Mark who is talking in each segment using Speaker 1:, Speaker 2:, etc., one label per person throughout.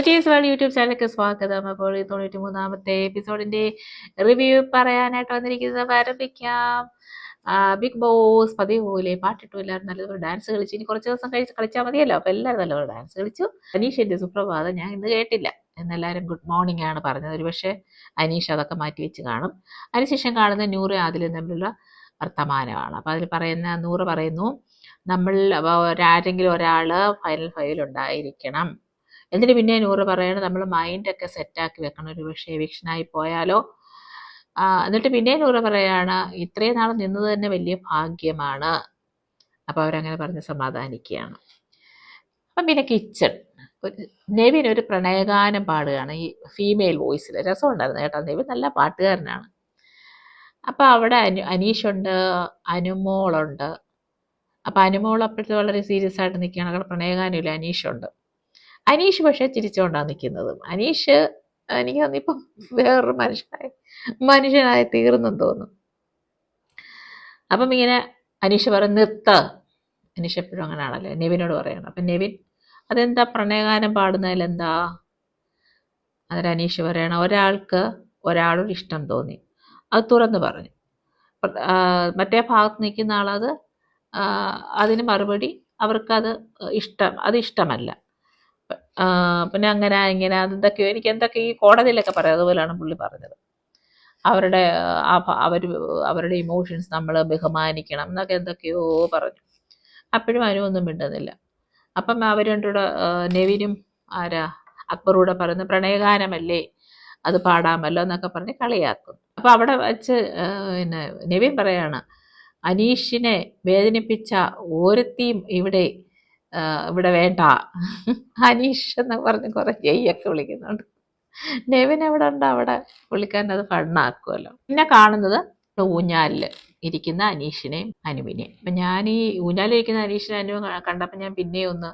Speaker 1: YouTube ചാനലിലേക്ക് സ്വാഗതം. അപ്പോൾ ഈ 93ാമത്തെ എപ്പിസോഡിന്റെ റിവ്യൂ പറയാനായിട്ട് വന്നിരിക്കുന്നത് ആരംഭിക്കാം. ബിഗ് ബോസ് പതിവ് പോലെ പാട്ടിട്ടു, എല്ലാവരും നല്ലതുപോലെ ഡാൻസ് കളിച്ചു. ഇനി കുറച്ച് ദിവസം കഴിച്ച് കളിച്ചാൽ മതിയല്ലോ. അപ്പോൾ എല്ലാവരും നല്ലപോലെ ഡാൻസ് കളിച്ചു. അനീഷിന്റെ സുപ്രഭാതം ഞാൻ ഇന്ന് കേട്ടില്ല, എന്നെല്ലാവരും ഗുഡ് മോർണിംഗ് ആണ് പറഞ്ഞത്. ഒരു പക്ഷേ അനീഷ് അതൊക്കെ മാറ്റി വെച്ച് കാണും. അതിനുശേഷം കാണുന്ന നൂറ് ആദിലും തമ്മിലുള്ള വർത്തമാനമാണ്. അപ്പോൾ അതിൽ പറയുന്ന നൂറ് പറയുന്നു, നമ്മൾ ആരെങ്കിലും ഒരാൾ ഫൈനൽ ഫൈവിൽ ഉണ്ടായിരിക്കണം. എന്നിട്ട് പിന്നെ നൂറ് പറയണം നമ്മൾ മൈൻഡൊക്കെ സെറ്റാക്കി വെക്കണം, ഒരു പക്ഷേ എവിക്ഷനായി പോയാലോ. എന്നിട്ട് പിന്നെ നൂറ് പറയാണ് ഇത്രയും നാൾ നിന്നത് തന്നെ വലിയ ഭാഗ്യമാണ്. അപ്പോൾ അവരങ്ങനെ പറഞ്ഞ് സമാധാനിക്കുകയാണ്. അപ്പം പിന്നെ കിച്ചൺ നെവിൻ ഒരു പ്രണയഗാനം പാടുകയാണ് ഈ ഫീമെയിൽ വോയിസിൽ. രസമുണ്ടായിരുന്നു കേട്ടോ, നെവിൻ നല്ല പാട്ടുകാരനാണ്. അപ്പം അവിടെ അനീഷുണ്ട്, അനുമോളുണ്ട്. അപ്പം അനുമോൾ അപ്പോഴത്തെ വളരെ സീരിയസ് ആയിട്ട് നിൽക്കുകയാണ്. അവിടെ പ്രണയഗാനമില്ല, അനീഷുണ്ട്. അനീഷ് പക്ഷേ ചിരിച്ചുകൊണ്ടാണ് നിൽക്കുന്നത്. അനീഷ് എനിക്ക് തോന്നിപ്പം വേറൊരു മനുഷ്യനായി തീർന്നെന്ന് തോന്നുന്നു. അപ്പം ഇങ്ങനെ അനീഷ് പറയും നിർത്ത്. അനീഷ് എപ്പോഴും അങ്ങനെയാണല്ലോ, നെവിനോട് പറയണം. അപ്പം നെവിൻ അതെന്താ പ്രണയഗാനം പാടുന്നതിൽ എന്താ? അന്നേരം അനീഷ് പറയണം ഒരാൾക്ക് ഒരാളോട് ഇഷ്ടം തോന്നി, അത് തുറന്ന് പറഞ്ഞു. മറ്റേ ഭാഗത്ത് നിൽക്കുന്ന ആളത് അതിന് മറുപടി അവർക്കത് ഇഷ്ടമല്ല. പിന്നെ അങ്ങനെ ഇങ്ങനെ എന്തൊക്കെയോ എനിക്ക് എന്തൊക്കെ ഈ കോടതിയിലൊക്കെ പറയാം, അതുപോലെയാണ് പുള്ളി പറഞ്ഞത്. അവരുടെ ഇമോഷൻസ് നമ്മൾ ബഹുമാനിക്കണം എന്നൊക്കെ എന്തൊക്കെയോ പറഞ്ഞു. അപ്പോഴും ഒന്നും മിണ്ടുന്നില്ല. അപ്പം അവർ രണ്ടുകൂടെ നെവിനും അക്ബറൂടെ പറയുന്ന പ്രണയഗാനമല്ലേ, അത് പാടാമല്ലോ എന്നൊക്കെ പറഞ്ഞ് കളിയാക്കും. അപ്പം അവിടെ വെച്ച് പിന്നെ നെവിൻ പറയാണ് അനീഷിനെ വേദനിപ്പിച്ച ഓരത്തെയും ഇവിടെ വേണ്ട. അനീഷ് എന്ന് പറഞ്ഞ് കുറെ ജയ്യൊക്കെ വിളിക്കുന്നുണ്ട്. നെവിൻ എവിടെ ഉണ്ട്, അവിടെ പുള്ളിക്കാരൻ അത് ഫണ്ണാക്കുമല്ലോ. പിന്നെ കാണുന്നത് ഊഞ്ഞാലിൽ ഇരിക്കുന്ന അനീഷിനെയും അനുവിനെയും. അപ്പം ഞാൻ ഈ ഊഞ്ഞാലിരിക്കുന്ന അനീഷിനെ അനുവും കണ്ടപ്പോൾ ഞാൻ പിന്നെയും ഒന്ന്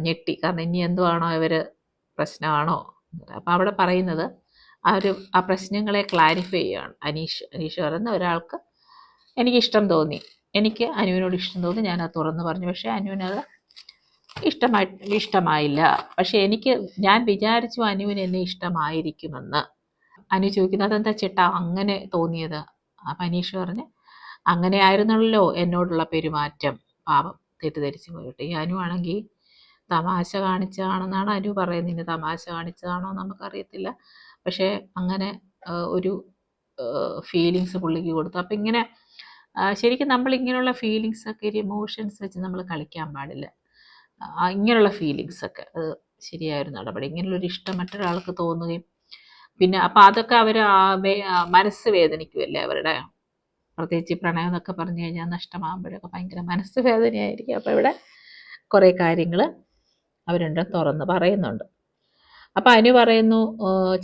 Speaker 1: ഞെട്ടി. കാരണം ഇനി എന്തുവാണോ ഇവർ പ്രശ്നമാണോ. അപ്പം അവിടെ പറയുന്നത് ആ പ്രശ്നങ്ങളെ ക്ലാരിഫൈ ചെയ്യുകയാണ്. അനീഷ് പറയുന്ന ഒരാൾക്ക് എനിക്കിഷ്ടം തോന്നി, എനിക്ക് അനുവിനോട് ഇഷ്ടം തോന്നി, ഞാനത് തുറന്ന് പറഞ്ഞു. പക്ഷേ അനുവിനത് ഇഷ്ടമായില്ല. പക്ഷെ ഞാൻ വിചാരിച്ചു അനുവിന് എന്നെ ഇഷ്ടമായിരിക്കുമെന്ന്. അനു ചോദിക്കുന്നത് അതെന്താ ചേട്ടാ അങ്ങനെ തോന്നിയത്? അപ്പം അനീഷ് പറഞ്ഞ് അങ്ങനെ ആയിരുന്നല്ലോ എന്നോടുള്ള പെരുമാറ്റം, പാപം തെറ്റിദ്ധരിച്ചു പോയിട്ട്. ഈ അനു ആണെങ്കിൽ തമാശ കാണിച്ചതാണെന്നാണ് അനു പറയുന്നത്. ഇനി തമാശ കാണിച്ചതാണോ നമുക്കറിയത്തില്ല. പക്ഷേ അങ്ങനെ ഒരു ഫീലിങ്സ് പുള്ളിക്ക് കൊടുത്തു. അപ്പം ഇങ്ങനെ ശരിക്കും നമ്മൾ ഇങ്ങനെയുള്ള ഫീലിങ്സൊക്കെ ഒരു ഇമോഷൻസ് വെച്ച് നമ്മൾ കളിക്കാൻ പാടില്ല. ഇങ്ങനെയുള്ള ഫീലിങ്സൊക്കെ അത് ശരിയായൊരു നടപടി. ഇങ്ങനെയുള്ളൊരു ഇഷ്ടം മറ്റൊരാൾക്ക് തോന്നുകയും പിന്നെ അപ്പം അതൊക്കെ അവർ മനസ്സ് വേദനിക്കുമല്ലേ അവരുടെ. പ്രത്യേകിച്ച് പ്രണയം എന്നൊക്കെ പറഞ്ഞു കഴിഞ്ഞാൽ നഷ്ടമാകുമ്പോഴൊക്കെ ഭയങ്കര മനസ്സ് വേദനയായിരിക്കും. അപ്പോൾ ഇവിടെ കുറേ കാര്യങ്ങൾ അവരുണ്ട് തുറന്ന് പറയുന്നുണ്ട്. അപ്പം അനു പറയുന്നു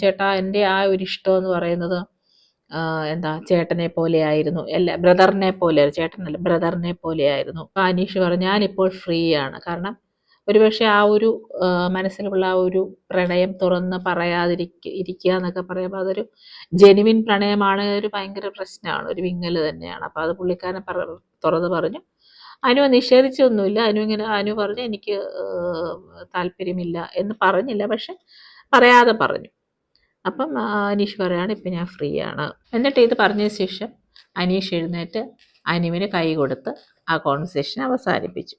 Speaker 1: ചേട്ടാ എൻ്റെ ആ ഒരു ഇഷ്ടം എന്ന് പറയുന്നത് ചേട്ടനെ പോലെ ആയിരുന്നു, ബ്രദറിനെ പോലെ, ചേട്ടനല്ല ബ്രദറിനെ പോലെ ആയിരുന്നു. അപ്പം അനീഷ് പറഞ്ഞു ഞാനിപ്പോൾ ഫ്രീ ആണ്. കാരണം ഒരുപക്ഷെ ആ ഒരു മനസ്സിലുള്ള ആ ഒരു പ്രണയം തുറന്ന് ഇരിക്കുക എന്നൊക്കെ പറയുമ്പോൾ അതൊരു ജെനുവിൻ പ്രണയമാണ്, ഒരു ഭയങ്കര പ്രശ്നമാണ്, ഒരു വിങ്ങൽ തന്നെയാണ്. അപ്പോൾ അത് പുള്ളിക്കാരൻ തുറന്ന് പറഞ്ഞു. അനു നിഷേധിച്ചൊന്നുമില്ല. അനു പറഞ്ഞു എനിക്ക് താല്പര്യമില്ല എന്ന് പറഞ്ഞില്ല, പക്ഷെ പറയാതെ പറഞ്ഞു. അപ്പം അനീഷ് പറയാണ് ഇപ്പം ഞാൻ ഫ്രീ ആണ്. എന്നിട്ട് ഇത് പറഞ്ഞതിന് ശേഷം അനീഷ് എഴുന്നേറ്റ് അനുവിന് കൈ കൊടുത്ത് ആ കോൺവെർസേഷൻ അവസാനിപ്പിച്ചു.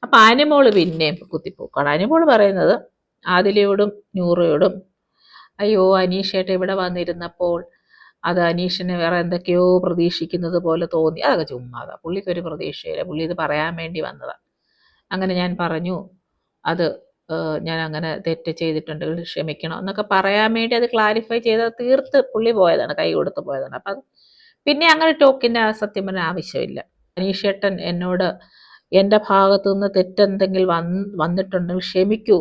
Speaker 1: അപ്പം അനുമോള് പിന്നെയും കുത്തിപ്പോക്കാണ്. അനുമോള് പറയുന്നത് ആദിലയോടും നൂറയോടും അയ്യോ അനീഷേട്ട ഇവിടെ വന്നിരുന്നപ്പോൾ അത് അനീഷിന് വേറെ എന്തൊക്കെയോ പ്രതീക്ഷിക്കുന്നത് പോലെ തോന്നി. അതൊക്കെ ചുമ്മാതാ, പുള്ളിക്കൊരു പ്രതീക്ഷയില്ല, പുള്ളി ഇത് പറയാൻ വേണ്ടി വന്നതാണ്. അങ്ങനെ ഞാൻ പറഞ്ഞു, അത് ഞാൻ അങ്ങനെ തെറ്റ് ചെയ്തിട്ടുണ്ടെങ്കിൽ ക്ഷമിക്കണം എന്നൊക്കെ പറയാൻ വേണ്ടി അത് ക്ലാരിഫൈ ചെയ്ത് തീർത്ത് പുള്ളി പോയതാണ്, കൈ കൊടുത്ത് പോയതാണ്. അപ്പം അത് പിന്നെ അങ്ങനെ ടോക്കിൻ്റെ സത്യം പറഞ്ഞാൽ ആവശ്യമില്ല. അനീഷേട്ടൻ എന്നോട് എൻ്റെ ഭാഗത്തു നിന്ന് തെറ്റെന്തെങ്കിലും വന്നിട്ടുണ്ടെങ്കിൽ ക്ഷമിക്കൂ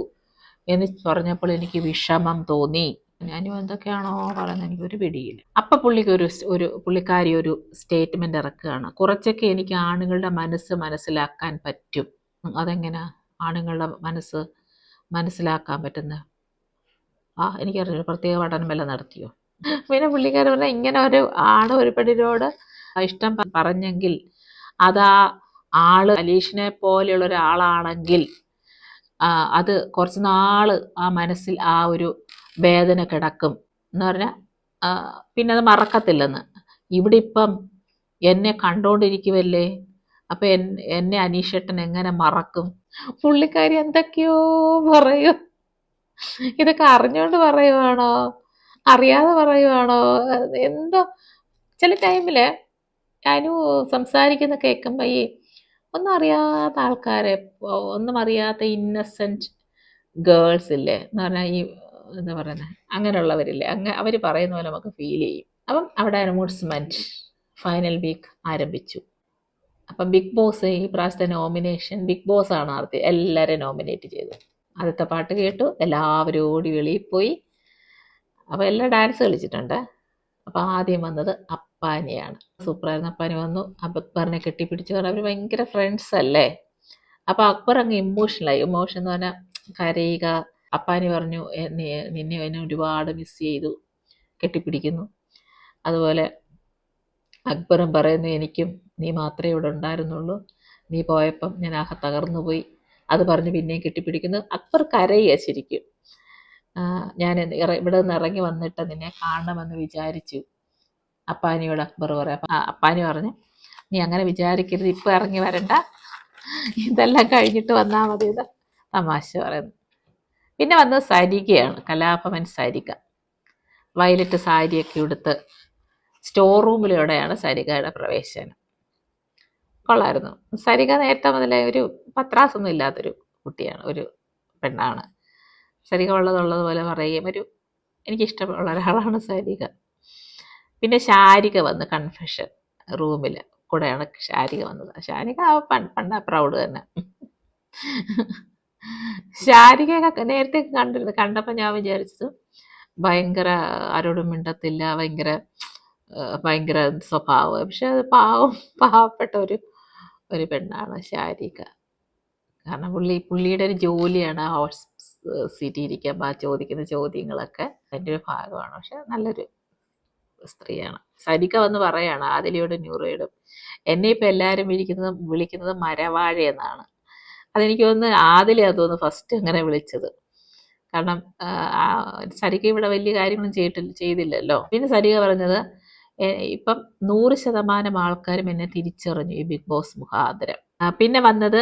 Speaker 1: എന്ന് പറഞ്ഞപ്പോൾ എനിക്ക് വിഷമം തോന്നി. ഞാനും എന്തൊക്കെയാണോ പറയുന്നത് എനിക്കൊരു പിടിയില്ല. അപ്പം പുള്ളിക്കാരി ഒരു സ്റ്റേറ്റ്മെൻ്റ് ഇറക്കുകയാണ്, കുറച്ചൊക്കെ എനിക്ക് ആണുങ്ങളുടെ മനസ്സ് മനസ്സിലാക്കാൻ പറ്റും. അതെങ്ങനെയാ ആണുങ്ങളുടെ മനസ്സ് മനസ്സിലാക്കാൻ പറ്റുന്നത്? എനിക്കറിയില്ല, പ്രത്യേക പഠനം വല്ല നടത്തിയോ? പിന്നെ പുള്ളിക്കാരൻ പറഞ്ഞാൽ ഇങ്ങനെ ഒരു ഒരു പെണ്ണിനോട് ഇഷ്ടം പറഞ്ഞെങ്കിൽ അത് ആള് അലീഷിനെ പോലെയുള്ള ഒരാളാണെങ്കിൽ അത് കുറച്ച് നാൾ ആ മനസ്സിൽ ആ ഒരു വേദന കിടക്കും എന്ന് പറഞ്ഞാൽ പിന്നെ അത് മറക്കത്തില്ലെന്ന്. ഇവിടെ ഇപ്പം എന്നെ കണ്ടോണ്ടിരിക്കുവല്ലേ, അപ്പം എന്നെ അനീഷേട്ടൻ എങ്ങനെ മറക്കും? പുള്ളിക്കാരി എന്തൊക്കെയോ പറയും. ഇതൊക്കെ അറിഞ്ഞുകൊണ്ട് പറയുവാണോ അറിയാതെ പറയുവാണോ എന്തോ. ചില ടൈമില് അനു സംസാരിക്കുന്ന കേൾക്കുമ്പോൾ ഈ ഒന്നും അറിയാത്ത ആൾക്കാരെ, ഒന്നും അറിയാത്ത ഇന്നസെന്റ് ഗേൾസ് ഇല്ലേ എന്ന് പറഞ്ഞാൽ, ഈ എന്താ പറയുന്നത്, അങ്ങനെയുള്ളവരില്ലേ, അവർ പറയുന്ന പോലെ നമുക്ക് ഫീൽ ചെയ്യും. അപ്പം അവിടെ അനൗൺസ്മെന്റ് ഫൈനൽ വീക്ക് ആരംഭിച്ചു. അപ്പം ബിഗ് ബോസ് ഈ പ്രാവശ്യത്തെ നോമിനേഷൻ ബിഗ് ബോസ് ആണ് നടത്തി, എല്ലാവരെയും നോമിനേറ്റ് ചെയ്തു. ആദ്യത്തെ പാട്ട് കേട്ടു, എല്ലാവരും ഓടി വെളിയിൽ പോയി. അപ്പോൾ എല്ലാം ഡാൻസ് കളിച്ചിട്ടുണ്ട്. അപ്പോൾ ആദ്യം വന്നത് അപ്പാനിയാണ്. സൂപ്പറായിരുന്നു. അപ്പാനി വന്നു, അക്ബറിനെ കെട്ടിപ്പിടിച്ചു. അവർ ഭയങ്കര ഫ്രണ്ട്സ് അല്ലേ. അപ്പോൾ അക്ബർ അങ്ങ് ഇമോഷണലായി. ഇമോഷൻ എന്ന് പറഞ്ഞാൽ കരയുക. അപ്പാനി പറഞ്ഞു, നിന്നെ എന്നെ ഒരുപാട് മിസ് ചെയ്തു, കെട്ടിപ്പിടിക്കുന്നു. അതുപോലെ അക്ബറും പറയുന്നു, എനിക്കും നീ മാത്രമേ ഇവിടെ ഉണ്ടായിരുന്നുള്ളൂ, നീ പോയപ്പം ഞാൻ ആകെ തകർന്നു പോയി. അത് പറഞ്ഞ് പിന്നെയും കെട്ടിപ്പിടിക്കുന്നു. അക്ബർ കരയുക ശരിക്കും. ഞാൻ ഇവിടെ നിന്ന് ഇറങ്ങി വന്നിട്ട് നിന്നെ കാണണമെന്ന് വിചാരിച്ചു, അപ്പാനിയോട് അക്ബർ പറയാം. അപ്പാനി പറഞ്ഞു, നീ അങ്ങനെ വിചാരിക്കരുത്, ഇപ്പം ഇറങ്ങി വരണ്ട, ഇതെല്ലാം കഴിഞ്ഞിട്ട് വന്നാൽ മതി. ഇത് തമാശ പറയുന്നു. പിന്നെ വന്നത് സരികയാണ്, കലാഭവൻ സരിക. വയലറ്റ് സാരിയൊക്കെ ഉടുത്ത് സ്റ്റോർ റൂമിലൂടെയാണ് സരികയുടെ പ്രവേശനം. കൊള്ളായിരുന്നു. സരിക നേരത്തെ മുതലേ ഒരു പത്രാസൊന്നും ഇല്ലാത്തൊരു കുട്ടിയാണ്, ഒരു പെണ്ണാണ്. സരിക ഉള്ളതുപോലെ പറയുകയും എനിക്കിഷ്ടമുള്ള ഒരാളാണ് സരിക. പിന്നെ ശാരിക വന്ന് കൺഫെഷൻ റൂമിൽ കൂടെയാണ് ശാരിക വന്നത്. ശാരിക പണ്ട പ്രൗഡ് തന്നെ. ശാരികയൊക്കെ നേരത്തെ കണ്ടപ്പോൾ ഞാൻ വിചാരിച്ചത് ഭയങ്കര ആരോടും മിണ്ടത്തില്ല, ഭയങ്കര സ്വഭാവം. പക്ഷെ അത് പാവപ്പെട്ട ഒരു പെണ്ണാണ് ശാരിക. കാരണം പുള്ളിയുടെ ഒരു ജോലിയാണ് ഹോട്ട് സീറ്റിൽ ഇരിക്കുമ്പോൾ ചോദിക്കുന്ന ചോദ്യങ്ങളൊക്കെ അതിൻ്റെ ഒരു ഭാഗമാണ്. പക്ഷെ നല്ലൊരു സ്ത്രീയാണ്. സരിക വന്ന് പറയാണ് ആദിലയോടും നൂറയോടും, എന്നെ ഇപ്പം എല്ലാവരും വിളിക്കുന്നത് മരവാഴ എന്നാണ്. അതെനിക്ക് തോന്നുന്നു ആദില തോന്നുന്നു ഫസ്റ്റ് അങ്ങനെ വിളിച്ചത്. കാരണം സരിക ഇവിടെ വലിയ കാര്യങ്ങളൊന്നും ചെയ്തില്ലല്ലോ. പിന്നെ സരിക പറഞ്ഞത്, ഇപ്പം 100% ആൾക്കാരും എന്നെ തിരിച്ചറിഞ്ഞു ഈ ബിഗ് ബോസ് മുഖാന്തരം. പിന്നെ വന്നത്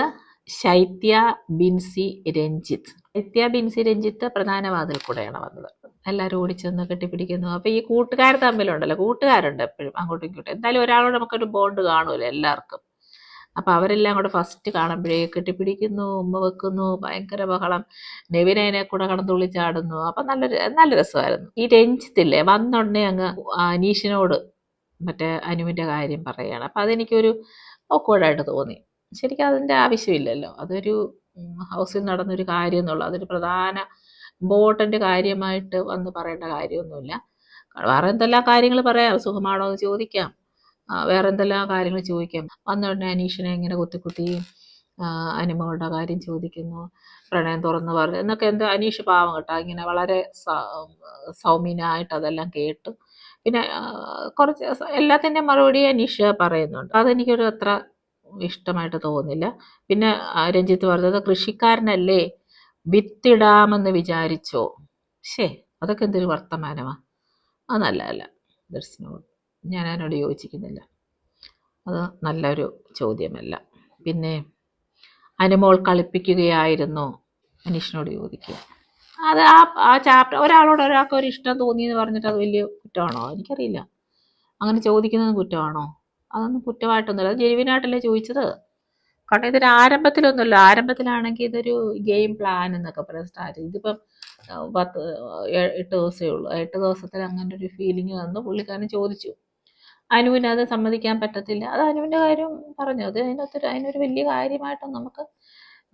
Speaker 1: ശൈത്യ ബിൻസി രഞ്ജിത്ത്. ശൈത്യ ബിൻസി രഞ്ജിത്ത് പ്രധാന വാതിൽ കൂടെയാണ് വന്നത്. എല്ലാവരും ഓടിച്ചെന്ന് കെട്ടിപ്പിടിക്കുന്നു. അപ്പോൾ ഈ കൂട്ടുകാർ തമ്മിലുണ്ടല്ലോ, കൂട്ടുകാരുണ്ട് എപ്പോഴും അങ്ങോട്ടും ഇങ്ങോട്ടും. എന്തായാലും ഒരാളോട് നമുക്കൊരു ബോണ്ട് കാണുമല്ലോ എല്ലാവർക്കും. അപ്പോൾ അവരെല്ലാം കൂടെ ഫസ്റ്റ് കാണുമ്പോഴേ കെട്ടിപ്പിടിക്കുന്നു, ഉമ്മ വെക്കുന്നു, ഭയങ്കര ബഹളം. നെവിനെ കൂടെ കടന്ന് വിളിച്ചാടുന്നു. അപ്പം നല്ല രസമായിരുന്നു. ഈ രഞ്ജിത്തില്ലേ വന്നുടനെ അങ്ങ് അനീഷിനോട് മറ്റേ അനുവിൻ്റെ കാര്യം പറയുകയാണ്. അപ്പം അതെനിക്കൊരു ഓക്വേർഡായിട്ട് തോന്നി. ശരിക്കും അതിൻ്റെ ആവശ്യമില്ലല്ലോ, അതൊരു ഹൗസിൽ നടന്നൊരു കാര്യം എന്നുള്ളത് അതൊരു പ്രധാന ഇമ്പോർട്ടൻ്റ് കാര്യമായിട്ട് വന്ന് പറയേണ്ട കാര്യമൊന്നുമില്ല. വേറെ എന്തെല്ലാം കാര്യങ്ങൾ പറയാം, സുഖമാണോ എന്ന് ചോദിക്കാം, വേറെ എന്തെല്ലാം കാര്യങ്ങൾ ചോദിക്കാം. വന്ന ഉടനെ അനീഷിനെ ഇങ്ങനെ കുത്തി അനുമോളുടെ കാര്യം ചോദിക്കുന്നു, പ്രണയം തുറന്ന് പറഞ്ഞു എന്നൊക്കെ. എന്താ അനീഷ് പാവം കേട്ടോ, ഇങ്ങനെ വളരെ സൗമ്യനായിട്ട് അതെല്ലാം കേട്ടു. പിന്നെ കുറച്ച് എല്ലാത്തിൻ്റെ മറുപടി അനീഷ് പറയുന്നുണ്ട്. അതെനിക്കൊരു അത്ര ഇഷ്ടമായിട്ട് തോന്നില്ല. പിന്നെ രഞ്ജിത്ത് പറഞ്ഞത്, കൃഷിക്കാരനല്ലേ വിത്തിടാമെന്ന് വിചാരിച്ചോ? അതൊക്കെ എന്തൊരു വർത്തമാനമാണ്. അത് നല്ലതല്ല. ഞാൻ അതിനോട് യോജിക്കുന്നില്ല. അത് നല്ലൊരു ചോദ്യമല്ല. പിന്നെ അനുമോൾ കളിപ്പിക്കുകയായിരുന്നോ? അനീഷിനോട് ചോദിക്കുക. അത് ആ ചാപ്റ്റർ ഒരാൾക്ക് ഒരു ഇഷ്ടം തോന്നിയെന്ന് പറഞ്ഞിട്ട് അത് വലിയ കുറ്റമാണോ? എനിക്കറിയില്ല. അങ്ങനെ ചോദിക്കുന്നത് കുറ്റമാണോ? അതൊന്നും കുറ്റമായിട്ടൊന്നുമില്ല. അത് ജെനുവിനായിട്ടല്ലേ ചോദിച്ചത്. കാരണം ഇതൊരു ആരംഭത്തിലൊന്നുമല്ല. ആരംഭത്തിലാണെങ്കിൽ ഇതൊരു ഗെയിം പ്ലാൻ എന്നൊക്കെ പറയാം സ്റ്റാർട്ട്. ഇതിപ്പം 8 ദിവസമേ ഉള്ളൂ. 8 ദിവസത്തിൽ അങ്ങനെ ഒരു ഫീലിംഗ് വന്നു. പുള്ളിക്കാരൻ ചോദിച്ചു. അനുവിന് അത് സമ്മതിക്കാൻ പറ്റത്തില്ല. അത് അനുവിൻ്റെ കാര്യം പറഞ്ഞു. അതിനൊരു വലിയ കാര്യമായിട്ടൊന്നും നമുക്ക്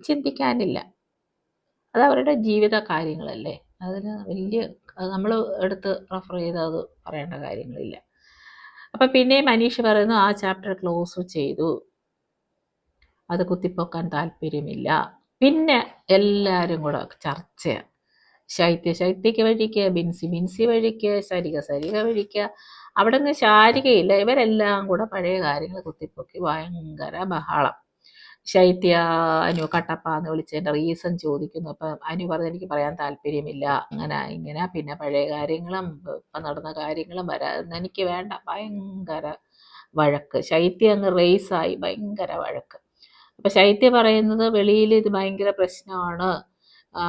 Speaker 1: ചിന്തിക്കാനില്ല. അത് അവരുടെ ജീവിത കാര്യങ്ങളല്ലേ. അതിന് അത് നമ്മൾ എടുത്ത് റെഫർ ചെയ്ത് അത് പറയേണ്ട കാര്യങ്ങളില്ല. അപ്പം പിന്നെയും മനീഷ് പറയുന്നു, ആ ചാപ്റ്റർ ക്ലോസ് ചെയ്തു, അത് കുത്തിപ്പൊക്കാൻ താല്പര്യമില്ല. പിന്നെ എല്ലാവരും കൂടെ ചർച്ചയാണ്. ശൈത്യക്ക് വഴിക്ക്, ബിൻസി വഴിക്ക്, സരിക വഴിക്ക്. അവിടെ നിന്ന് ശാരികയില്ല. ഇവരെല്ലാം കൂടെ പഴയ കാര്യങ്ങൾ കുത്തിപ്പൊക്കി ഭയങ്കര ബഹളം. ശൈത്യ അനു കട്ടപ്പ എന്ന് വിളിച്ചതിൻ്റെ റീസൺ ചോദിക്കുന്നു. അപ്പം അനു പറഞ്ഞ് എനിക്ക് പറയാൻ താല്പര്യമില്ല, അങ്ങനെ ഇങ്ങനെ, പിന്നെ പഴയ കാര്യങ്ങളും ഇപ്പം നടന്ന കാര്യങ്ങളും എനിക്ക് വേണ്ട. ഭയങ്കര വഴക്ക്. ശൈത്യ അങ്ങ് റേസായി, ഭയങ്കര വഴക്ക്. അപ്പം ശൈത്യ പറയുന്നത് വെളിയിൽ ഇത് ഭയങ്കര പ്രശ്നമാണ്,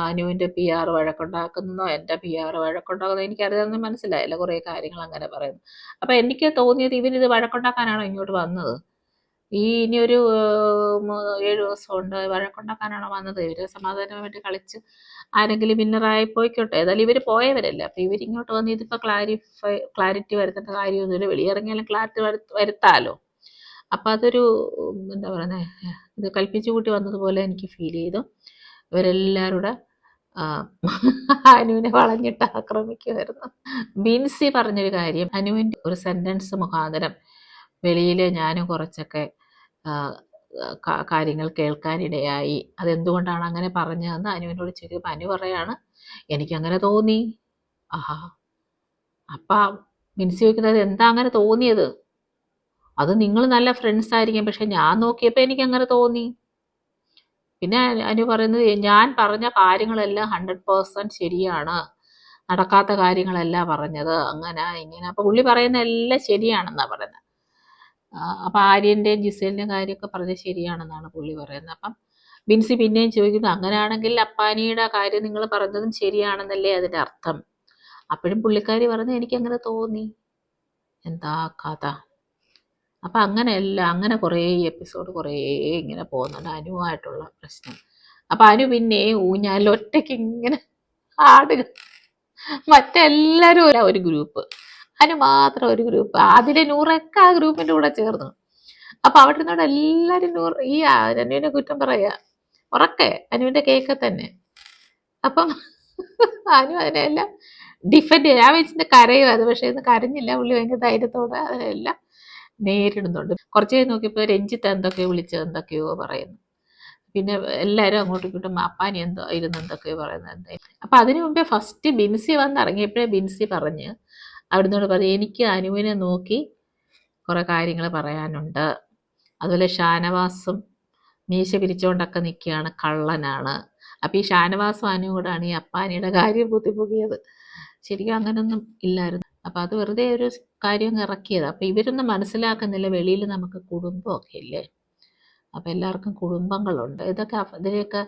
Speaker 1: അനുവിൻ്റെ പി ആർ വഴക്കുണ്ടാക്കുന്നോ എൻ്റെ പി ആർ വഴക്കുണ്ടാക്കുന്നോ എനിക്കറിയാമെന്ന് മനസ്സിലായില്ല. കുറേ കാര്യങ്ങൾ അങ്ങനെ പറയുന്നു. അപ്പം എനിക്ക് തോന്നിയത് ഇവരിത് വഴക്കുണ്ടാക്കാനാണോ ഇങ്ങോട്ട് വന്നത്? ഇനിയൊരു 7 ദിവസമുണ്ട്, വഴക്കുണ്ടാക്കാനാണോ വന്നത്? ഇവർ സമാധാനമായിട്ട് കളിച്ച് ആരെങ്കിലും വിന്നറായി പോയിക്കോട്ടെ. ഏതായാലും ഇവർ പോയവരല്ലേ. അപ്പോൾ ഇവരിങ്ങോട്ട് വന്ന് ഇതിപ്പോൾ ക്ലാരിറ്റി വരുത്തേണ്ട കാര്യമൊന്നുമില്ല. വെളിയിറങ്ങിയാലും ക്ലാരിറ്റി വരുത്താമല്ലോ. അപ്പം അതൊരു എന്താ പറയുന്നത്, ഇത് കൽപ്പിച്ചു കൂട്ടി വന്നതുപോലെ എനിക്ക് ഫീൽ ചെയ്തു. ഇവരെല്ലാവരുടെ അനുവിനെ വളഞ്ഞിട്ട് ആക്രമിക്കുമായിരുന്നു. ബിൻസി പറഞ്ഞൊരു കാര്യം, അനുവിൻ്റെ ഒരു സെൻറ്റൻസ് മുഖാന്തരം വെളിയിൽ ഞാനും കുറച്ചൊക്കെ കാര്യങ്ങൾ കേൾക്കാനിടയായി. അതെന്തുകൊണ്ടാണ് അങ്ങനെ പറഞ്ഞതെന്ന് അനുവിനോട് ചോദിക്കുമ്പോൾ അനു പറയാണ്, എനിക്കങ്ങനെ തോന്നി. ആഹാ. അപ്പം ബിൻസി ചോദിക്കുന്നത്, എന്താ അങ്ങനെ തോന്നിയത്? അത് നിങ്ങൾ നല്ല ഫ്രണ്ട്സ് ആയിരിക്കും, പക്ഷെ ഞാൻ നോക്കിയപ്പോൾ എനിക്കങ്ങനെ തോന്നി. പിന്നെ അനു പറയുന്നത്, ഞാൻ പറഞ്ഞ കാര്യങ്ങളെല്ലാം 100% ശരിയാണ്, നടക്കാത്ത കാര്യങ്ങളല്ല പറഞ്ഞത്, അങ്ങനെ ഇങ്ങനെ. അപ്പോൾ പുള്ളി പറയുന്ന എല്ലാം ശരിയാണെന്നാണ് പറയുന്നത്. അപ്പം ആര്യൻ്റെയും ജിസേലിൻ്റെയും കാര്യമൊക്കെ പറഞ്ഞത് ശരിയാണെന്നാണ് പുള്ളി പറയുന്നത്. അപ്പം ബിൻസി പിന്നെയും ചോദിക്കുന്നു, അങ്ങനെയാണെങ്കിൽ അപ്പാനിയുടെ കാര്യം നിങ്ങൾ പറഞ്ഞതും ശരിയാണെന്നല്ലേ അതിൻ്റെ അർത്ഥം? അപ്പോഴും പുള്ളിക്കാരി പറഞ്ഞ്, എനിക്കങ്ങനെ തോന്നി. എന്താ കഥ. അപ്പം അങ്ങനെയല്ല, അങ്ങനെ കുറേ എപ്പിസോഡ് കുറേ ഇങ്ങനെ പോകുന്നുണ്ട് അനുവായിട്ടുള്ള പ്രശ്നം. അപ്പം അനു പിന്നെ ഊഞ്ഞാലിൽ ഒറ്റയ്ക്ക് ഇങ്ങനെ ആടുക. മറ്റെല്ലാവരും ഒരു ഗ്രൂപ്പ്, അനു മാത്രം ഒരു ഗ്രൂപ്പ്. അതിലെ നൂറൊക്കെ ആ ഗ്രൂപ്പിൻ്റെ കൂടെ ചേർന്നു. അപ്പം അവിടെ നിന്നോട് എല്ലാവരും ഈ അനുവിനെ കുറ്റം പറയുക ഉറക്കെ, അനുവിൻ്റെ കേക്ക് തന്നെ. അപ്പം അനു അതിനെല്ലാം ഡിഫെൻഡ് ചെയ്യുക. ഞാൻ വെച്ചിട്ട് കരയും അത്, പക്ഷേ ഇന്ന് കരഞ്ഞില്ല. പുള്ളി ഭയങ്കര ധൈര്യത്തോടെ അതിനെല്ലാം നേരിടുന്നുണ്ട്. കുറച്ച് കഴിഞ്ഞ് നോക്കിയപ്പോൾ രഞ്ജിത്ത് എന്തൊക്കെയോ പറയുന്നു. പിന്നെ എല്ലാവരും അങ്ങോട്ടും ഇങ്ങോട്ടും അപ്പാനി എന്തോ ഇരുന്ന് എന്തൊക്കെയോ പറയുന്നത് എന്തായാലും. അപ്പം അതിനു മുമ്പേ ഫസ്റ്റ് ബിൻസി വന്നിറങ്ങിയപ്പോഴേ ബിൻസി പറഞ്ഞ് അവിടുന്നോട് പറഞ്ഞു, എനിക്ക് അനുവിനെ നോക്കി കുറേ കാര്യങ്ങൾ പറയാനുണ്ട്. അതുപോലെ ഷാനവാസും മീശ പിരിച്ചുകൊണ്ടൊക്കെ നിൽക്കുകയാണ്, കള്ളനാണ്. അപ്പം ഈ ഷാനവാസും അനുവും കൂടാണ് ഈ അപ്പാനിയുടെ കാര്യം കുത്തിപ്പൊക്കിയത്. ശരിക്കും അങ്ങനെയൊന്നും ഇല്ലായിരുന്നു. അപ്പം അത് വെറുതെ ഒരു കാര്യം ഇറക്കിയത്. അപ്പം ഇവരൊന്നും മനസ്സിലാക്കുന്നില്ല, വെളിയിൽ നമുക്ക് കുടുംബമൊക്കെ ഇല്ലേ. അപ്പം എല്ലാവർക്കും കുടുംബങ്ങളുണ്ട്. ഇതിനെയൊക്കെ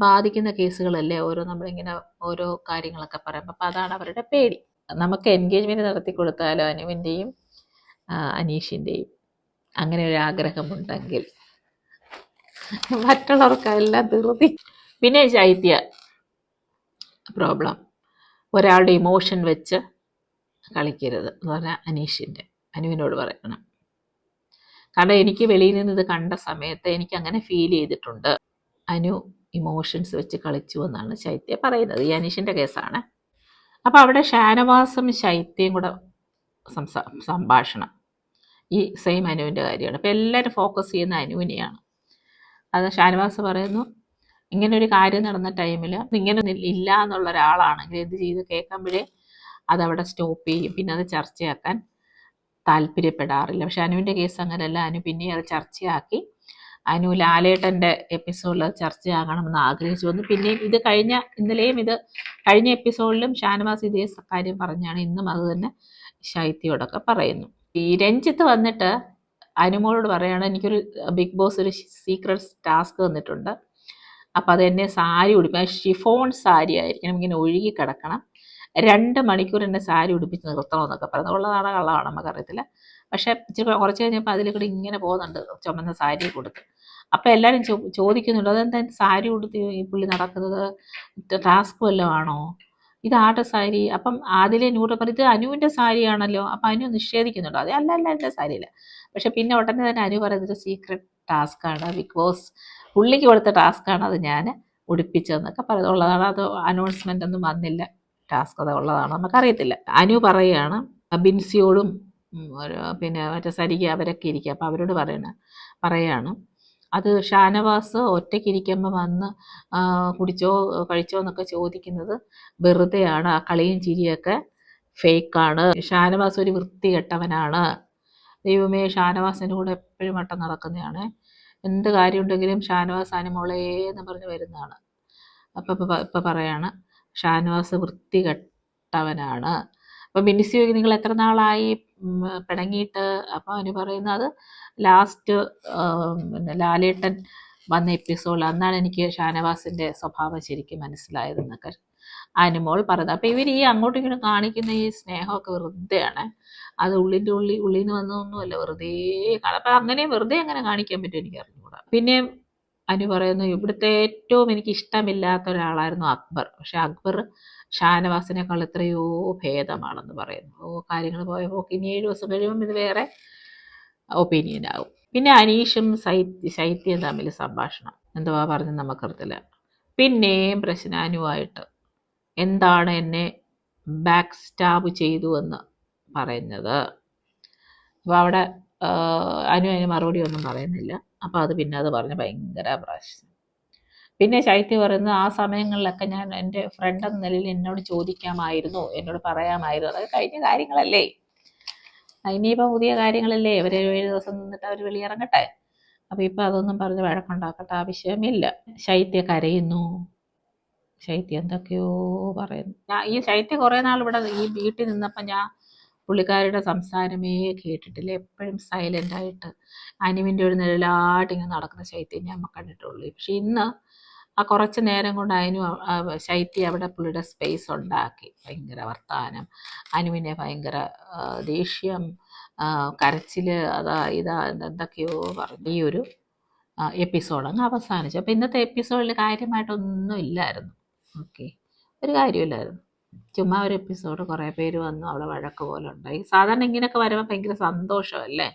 Speaker 1: ബാധിക്കുന്ന കേസുകളല്ലേ നമ്മളിങ്ങനെ ഓരോ കാര്യങ്ങളൊക്കെ പറയുമ്പോൾ. അപ്പം അതാണ് അവരുടെ പേടി. നമുക്ക് എൻഗേജ്മെൻറ്റ് നടത്തി കൊടുത്താലോ അനുവിൻ്റെയും അനീഷിൻ്റെയും അങ്ങനെ ഒരു ആഗ്രഹമുണ്ടെങ്കിൽ, മറ്റുള്ളവർക്കെല്ലാം ധൃതി. പിന്നെ ശൈത്യ പ്രോബ്ലം, ഒരാളുടെ ഇമോഷൻ വെച്ച് കളിക്കരുത് എന്ന് പറഞ്ഞാൽ അനുവിനോട് പറയണം. കാരണം എനിക്ക് വെളിയിൽ നിന്ന് ഇത് കണ്ട സമയത്ത് എനിക്ക് അങ്ങനെ ഫീൽ ചെയ്തിട്ടുണ്ട്. അനു ഇമോഷൻസ് വെച്ച് കളിച്ചു എന്നാണ് ശൈത്യ പറയുന്നത്. ഈ അനീഷിൻ്റെ കേസാണ്. അപ്പോൾ അവിടെ ഷാനവാസും ശൈത്യയും കൂടെ സംഭാഷണം ഈ സെയിം അനുവിൻ്റെ കാര്യമാണ്. അപ്പോൾ എല്ലാവരും ഫോക്കസ് ചെയ്യുന്ന അനുവിനെയാണ്. അത് ഷാനവാസ് പറയുന്നു, ഇങ്ങനൊരു കാര്യം നടന്ന ടൈമിൽ ഇങ്ങനെ ഇല്ല എന്നുള്ള ഒരാളാണെങ്കിൽ എന്ത് ചെയ്ത് കേൾക്കുമ്പോഴേ അതവിടെ സ്റ്റോപ്പ് ചെയ്യും, പിന്നെ അത് ചർച്ചയാക്കാൻ താല്പര്യപ്പെടാറില്ല. പക്ഷെ അനുവിൻ്റെ കേസ് അങ്ങനെയല്ല. അനു പിന്നെ അത് ചർച്ചയാക്കി. അനു ലാലേട്ടൻ്റെ എപ്പിസോഡിൽ അത് ചർച്ചയാകണമെന്ന് ആഗ്രഹിച്ചു വന്നു. പിന്നെയും ഇത് ഇന്നലെയും ഇത് കഴിഞ്ഞ എപ്പിസോഡിലും ഷാനവാസ് ഇതേ കാര്യം പറഞ്ഞാണ് ഇന്നും അത് തന്നെ ശൈത്യയോടൊക്കെ പറയുന്നു. ഈ രഞ്ജിത്ത് വന്നിട്ട് അനുമോളോട് പറയുകയാണ്, എനിക്കൊരു ബിഗ് ബോസ് ഒരു സീക്രട്ട് ടാസ്ക് തന്നിട്ടുണ്ട്. അപ്പോൾ അതെന്നെ സാരി ഉടുപ്പിക്കാൻ, ഷിഫോൺ സാരി ആയിരിക്കണം, ഇങ്ങനെ ഒഴുകി കിടക്കണം, 2 മണിക്കൂർ എന്നെ സാരി ഉടുപ്പിച്ച് നിർത്തണമെന്നൊക്കെ പറയുന്നത്. ഉള്ളതാണോ കള്ളമാണോ നമുക്കറിയത്തില്ല. പക്ഷേ ഇച്ചിരി കുറച്ച് കഴിഞ്ഞപ്പോൾ അതിൽ കൂടി ഇങ്ങനെ പോകുന്നുണ്ട് ചുമന്ന സാരി കൊടുത്ത്. അപ്പോൾ എല്ലാവരും ചോദിക്കുന്നുണ്ട്, അതെന്താ സാരി ഉടുത്ത് ഈ പുള്ളി നടക്കുന്നത്, ടാസ്ക് വല്ലതും ആണോ, ഇതാരുടെ സാരി? അപ്പം ആദിലെ നൂറ് പറയും, ഇത് അനുവിൻ്റെ സാരിയാണല്ലോ. അപ്പം അനു നിഷേധിക്കുന്നുണ്ടോ, അതെ അല്ല എൻ്റെ സാരിയില്ല. പക്ഷെ പിന്നെ ഉടനെ തന്നെ അനു പറയുന്നത് സീക്രട്ട് ടാസ്ക്കാണ്, ബിഗ് ബോസ് പുള്ളിക്ക് കൊടുത്ത ടാസ്ക്കാണ്, അത് ഞാൻ ഉടുപ്പിച്ചതെന്നൊക്കെ പറയുന്നത്. ഉള്ളതാണ്, അത് അനൗൺസ്മെൻ്റ് ഒന്നും വന്നില്ല, ടാസ്ക് അത് ഉള്ളതാണ്, നമുക്കറിയത്തില്ല. അനു പറയുകയാണ് ബിൻസിയോടും പിന്നെ മറ്റേ സരിക അവരൊക്കെ ഇരിക്കുക. അപ്പോൾ അവരോട് പറയാണ് അത് ഷാനവാസ് ഒറ്റയ്ക്കിരിക്കുമ്പോൾ വന്ന് കുടിച്ചോ കഴിച്ചോ എന്നൊക്കെ ചോദിക്കുന്നത് വെറുതെയാണ്, ആ കളിയും ചിരിയൊക്കെ ഫേക്കാണ്, ഷാനവാസ് ഒരു വൃത്തികെട്ടവനാണ്. ദൈവമേ, ഷാനവാസിൻ്റെ കൂടെ എപ്പോഴും വട്ടം നടക്കുന്നതാണ്. എന്ത് കാര്യമുണ്ടെങ്കിലും ഷാനവാസ് അനുമോളേ എന്ന് പറഞ്ഞ് വരുന്നതാണ്. അപ്പം ഇപ്പം പറയാണ് ഷാനവാസ് വൃത്തികെട്ടവനാണ്. അപ്പം ബിൻസി ചോദിക്കും നിങ്ങൾ എത്ര നാളായി പിണങ്ങിയിട്ട്? അപ്പോൾ അനു പറയുന്നത് ലാസ്റ്റ് പിന്നെ ലാലേട്ടൻ വന്ന എപ്പിസോഡിൽ, അന്നാണ് എനിക്ക് ഷാനവാസിൻ്റെ സ്വഭാവം ശരിക്കും മനസ്സിലായതെന്നൊക്കെ അനുമോൾ പറയുന്നത്. അപ്പം ഇവർ ഈ അങ്ങോട്ടും ഇങ്ങോട്ടും കാണിക്കുന്ന ഈ സ്നേഹമൊക്കെ വെറുതെയാണ്. അത് ഉള്ളിൽ നിന്ന് വന്നതൊന്നുമല്ല, വെറുതെ അപ്പം അങ്ങനെ വെറുതെ അങ്ങനെ കാണിക്കാൻ പറ്റും എനിക്ക് അറിഞ്ഞുകൂടാ. പിന്നെ അനു പറയുന്നു ഇവിടുത്തെ ഏറ്റവും എനിക്ക് ഇഷ്ടമില്ലാത്ത ഒരാളായിരുന്നു അക്ബർ. പക്ഷെ അക്ബർ ഷാനവാസിനേക്കാൾ എത്രയോ ഭേദമാണെന്ന് പറയുന്നു. കാര്യങ്ങൾ പോയപ്പോൾ ഇനി 7 ദിവസം കഴിയുമ്പം ഇത് വേറെ ഒപ്പീനിയൻ ആവും. പിന്നെ അനീഷും ശൈത്യം തമ്മിൽ സംഭാഷണം എന്തുവാ പറഞ്ഞ് നമുക്കറിയത്തില്ല. പിന്നെയും പ്രശ്നാനുമായിട്ട് എന്താണ് എന്നെ ബാക്ക് സ്റ്റാബ് ചെയ്തു എന്ന് പറയുന്നത്. അപ്പോൾ അവിടെ അതിന് മറുപടി ഒന്നും പറയുന്നില്ല. അപ്പോൾ അത് പിന്നെ അത് പറഞ്ഞ് ഭയങ്കര പ്രശ്നം. പിന്നെ ശൈത്യ പറയുന്നത് ആ സമയങ്ങളിലൊക്കെ ഞാൻ എൻ്റെ ഫ്രണ്ട് എന്ന നിലയിൽ എന്നോട് ചോദിക്കാമായിരുന്നു, എന്നോട് പറയാമായിരുന്നു. അതൊക്കെ കഴിഞ്ഞ കാര്യങ്ങളല്ലേ, ഇനിയിപ്പോൾ പുതിയ കാര്യങ്ങളല്ലേ. അവർ 7 ദിവസം നിന്നിട്ട് അവർ വെളിയിറങ്ങട്ടെ. അപ്പോൾ ഇപ്പം അതൊന്നും പറഞ്ഞ് വഴക്കുണ്ടാക്കേണ്ട ആവശ്യമില്ല. ശൈത്യ കരയുന്നു, ശൈത്യ എന്തൊക്കെയോ പറയുന്നു. ഈ ശൈത്യ കുറേ നാൾ ഇവിടെ ഈ വീട്ടിൽ നിന്നപ്പോൾ ഞാൻ പുള്ളിക്കാരുടെ സംസാരമേ കേട്ടിട്ടില്ല. എപ്പോഴും സൈലൻ്റായിട്ട് അനുവിൻ്റെ ഒരു നിഴലായിട്ട് ഇങ്ങനെ നടക്കുന്ന ശൈത്യം ഞാൻ കണ്ടിട്ടുള്ളൂ. പക്ഷെ ഇന്ന് ആ കുറച്ച് നേരം കൊണ്ട് ശൈത്യ അവിടെ പുള്ളിയുടെ സ്പേസ് ഉണ്ടാക്കി. ഭയങ്കര വർത്താനം, അനുവിനെ ഭയങ്കര ദേഷ്യം, കരച്ചിൽ, അതാ ഇതാ എന്തൊക്കെയോ പറഞ്ഞു. ഈ ഒരു എപ്പിസോഡ് അങ്ങ് അവസാനിച്ചു. അപ്പോൾ ഇന്നത്തെ എപ്പിസോഡിൽ കാര്യമായിട്ടൊന്നും ഇല്ലായിരുന്നു. ഓക്കെ, ഒരു കാര്യമില്ലായിരുന്നു. ചുമ്മാ ഒരു എപ്പിസോഡ്, കുറേ പേര് വന്നു, അവിടെ വഴക്ക് പോലെ ഉണ്ടായി. സാധാരണ ഇങ്ങനെയൊക്കെ വരുമ്പോൾ ഭയങ്കര സന്തോഷമല്ലേ.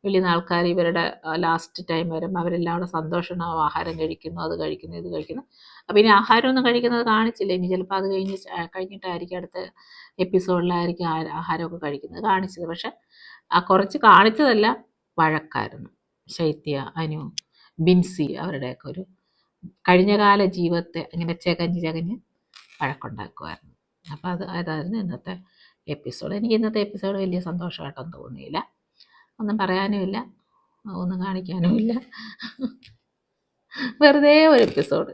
Speaker 1: വലിയ ആൾക്കാർ ഇവരുടെ ലാസ്റ്റ് ടൈം വരുമ്പോൾ അവരെല്ലാം കൂടെ സന്തോഷമാവും. ആഹാരം കഴിക്കുന്നു, അത് കഴിക്കുന്നു, ഇത് കഴിക്കുന്നു. അപ്പം ഇനി ആഹാരമൊന്നും കഴിക്കുന്നത് കാണിച്ചില്ല. ഇനി ചിലപ്പോൾ അത് കഴിഞ്ഞിട്ടായിരിക്കും അടുത്ത എപ്പിസോഡിലായിരിക്കും ആഹാരമൊക്കെ കഴിക്കുന്നത് കാണിച്ചത്. പക്ഷെ ആ കുറച്ച് കാണിച്ചതല്ല, വഴക്കായിരുന്നു. ശൈത്യ, അനു, ബിൻസി അവരുടെയൊക്കെ ഒരു കഴിഞ്ഞകാല ജീവിതത്തെ ഇങ്ങനെ ചകഞ്ഞ് വഴക്കുണ്ടാക്കുമായിരുന്നു. അപ്പോൾ അതായിരുന്നു ഇന്നത്തെ എപ്പിസോഡ്. എനിക്ക് ഇന്നത്തെ എപ്പിസോഡ് വലിയ സന്തോഷമായിട്ടൊന്നും തോന്നിയില്ല. ഒന്നും പറയാനുമില്ല, ഒന്നും കാണിക്കാനുമില്ല, വെറുതെ ഒരു എപ്പിസോഡ്.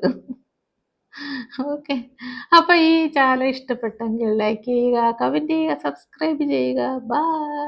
Speaker 1: ഓക്കെ, അപ്പോൾ ഈ ചാനൽ ഇഷ്ടപ്പെട്ടെങ്കിൽ ലൈക്ക് ചെയ്യുക, കമൻറ്റ് ചെയ്യുക, സബ്സ്ക്രൈബ് ചെയ്യുക. ബൈ.